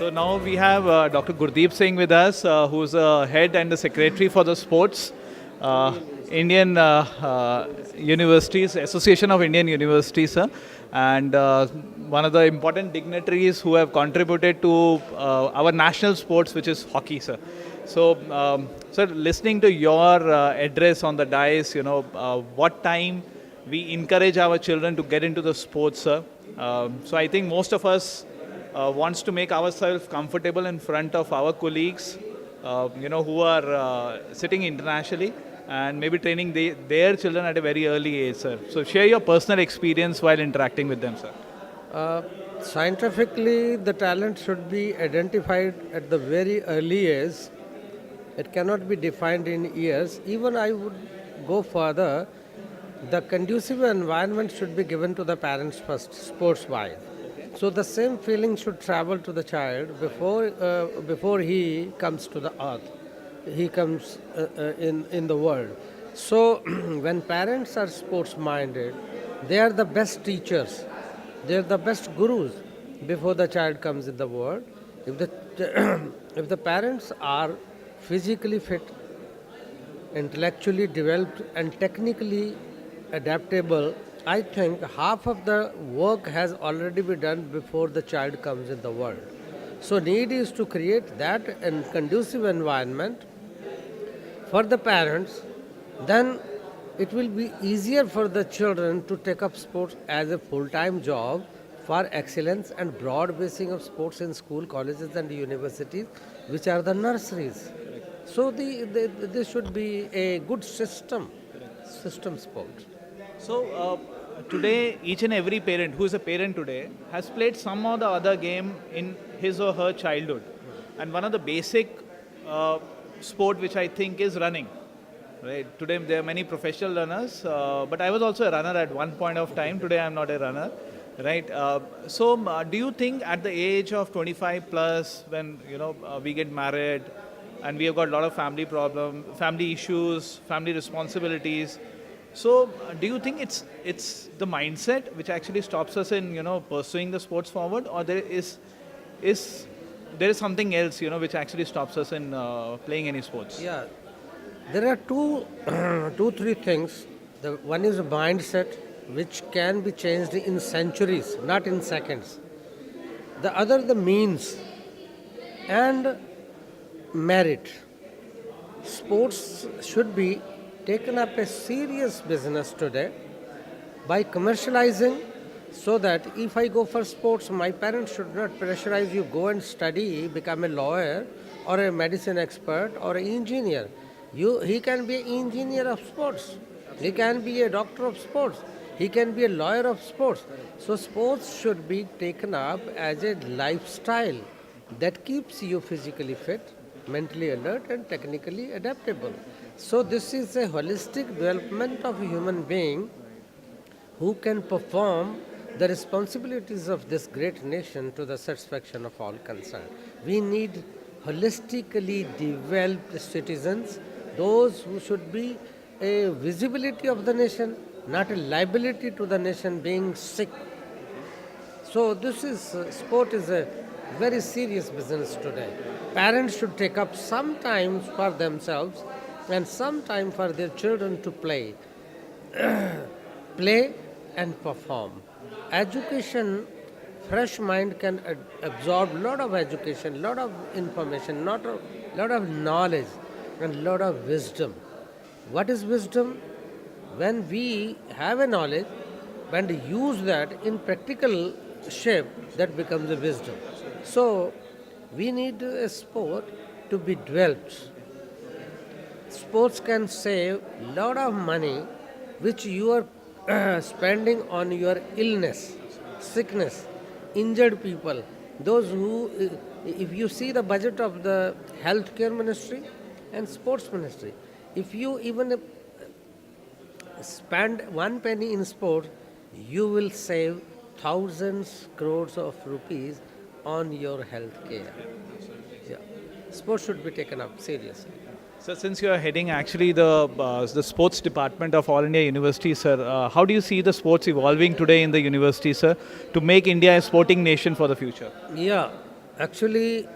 So now we have Dr. Gurdeep Singh with us, who's a head and the secretary for the sports Indian Universities, Association of Indian Universities, and one of the important dignitaries who have contributed to our national sports, which is hockey, sir. So, sir, listening to your address on the dais, what time we encourage our children to get into the sports, sir. So I think most of us wants to make ourselves comfortable in front of our colleagues, who are sitting internationally and maybe training their children at a very early age, sir. So share your personal experience while interacting with them, sir. Scientifically, the talent should be identified at the very early age. It cannot be defined in years. Even I would go further. The conducive environment should be given to the parents first, sports-wise. So the same feeling should travel to the child before he comes to the earth. He comes in the world. So when parents are sports-minded, they are the best teachers. They are the best gurus before the child comes in the world. If the parents are physically fit, intellectually developed, and technically adaptable, I think half of the work has already been done before the child comes in the world. So need is to create that and conducive environment for the parents. Then it will be easier for the children to take up sports as a full-time job for excellence and broad basing of sports in school, colleges and universities, which are the nurseries. So this should be a good system sport. So today, each and every parent who is a parent today has played some or the other game in his or her childhood. And one of the basic sport which I think is running. Right. Today there are many professional runners, but I was also a runner at one point of time. Today I am not a runner. Right. So do you think at the age of 25 plus, when we get married and we have got a lot of family problem, family issues, family responsibilities, so do you think it's the mindset which actually stops us in pursuing the sports forward, or there is something else which actually stops us in playing any sports? Yeah, there are three things. The one is a mindset which can be changed in centuries, not in seconds. The other, the means and merit. Sports should be taken up a serious business today by commercializing, so that if I go for sports, my parents should not pressurize you, go and study, become a lawyer or a medicine expert or an engineer. He can be an engineer of sports. He can be a doctor of sports. He can be a lawyer of sports. So sports should be taken up as a lifestyle that keeps you physically fit, mentally alert and technically adaptable. So this is a holistic development of a human being who can perform the responsibilities of this great nation to the satisfaction of all concerned. We need holistically developed citizens, those who should be a visibility of the nation, not a liability to the nation being sick. So this is, sport is a very serious business today. Parents should take up some time for themselves and some time for their children to play and perform. Education, fresh mind can absorb a lot of education, lot of information, lot of knowledge and lot of wisdom. What is wisdom? When we have a knowledge and use that in practical shape, that becomes a wisdom. So we need a sport to be developed. Sports can save a lot of money which you are spending on your illness, sickness, injured people. Those who, if you see the budget of the healthcare ministry and sports ministry, if you even spend 1 penny in sport, you will save thousands crores of rupees on your health care. Yeah. Sports should be taken up seriously. So since you are heading actually the sports department of All India University, sir, how do you see the sports evolving today in the university, sir, to make India a sporting nation for the future? Yeah, Actually,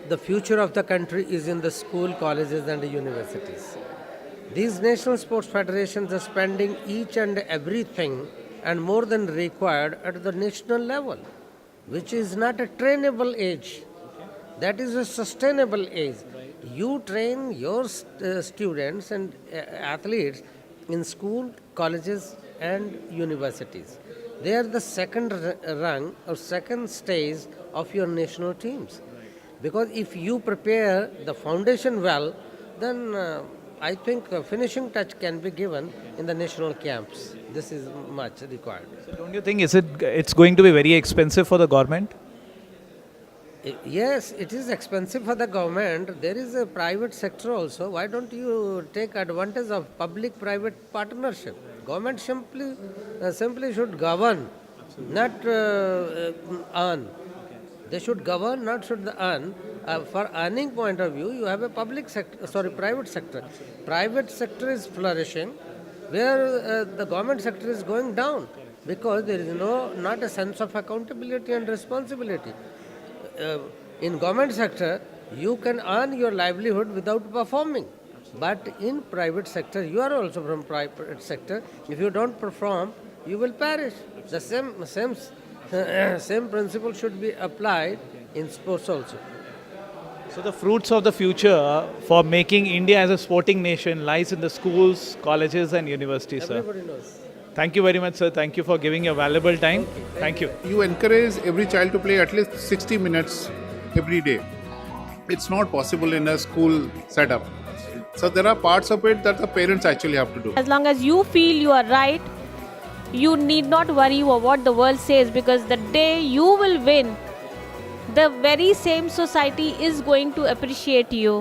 the future of the country is in the school, colleges, and the universities. These national sports federations are spending each and everything and more than required at the national level, which is not a trainable age. That is a sustainable age. You train your students and athletes in school, colleges, and universities. They are the second rung or second stage of your national teams. Because if you prepare the foundation well, then I think a finishing touch can be given in the national camps. This is much required. So don't you think it's going to be very expensive for the government? Yes, it is expensive for the government. There is a private sector also. Why don't you take advantage of public-private partnership? Government simply should govern, not earn. They should govern, not should earn. For earning point of view, you have a private sector. Private sector is flourishing, where the government sector is going down because there is not a sense of accountability and responsibility. In government sector, you can earn your livelihood without performing. But in private sector, you are also from private sector. If you don't perform, you will perish. The same principle should be applied in sports also. So the fruits of the future for making India as a sporting nation lies in the schools, colleges, and universities, sir. Everybody knows. Thank you very much, sir. Thank you for giving your valuable time. Thank you. You encourage every child to play at least 60 minutes every day. It's not possible in a school setup. So there are parts of it that the parents actually have to do. As long as you feel you are right, you need not worry about what the world says, because the day you will win, the very same society is going to appreciate you.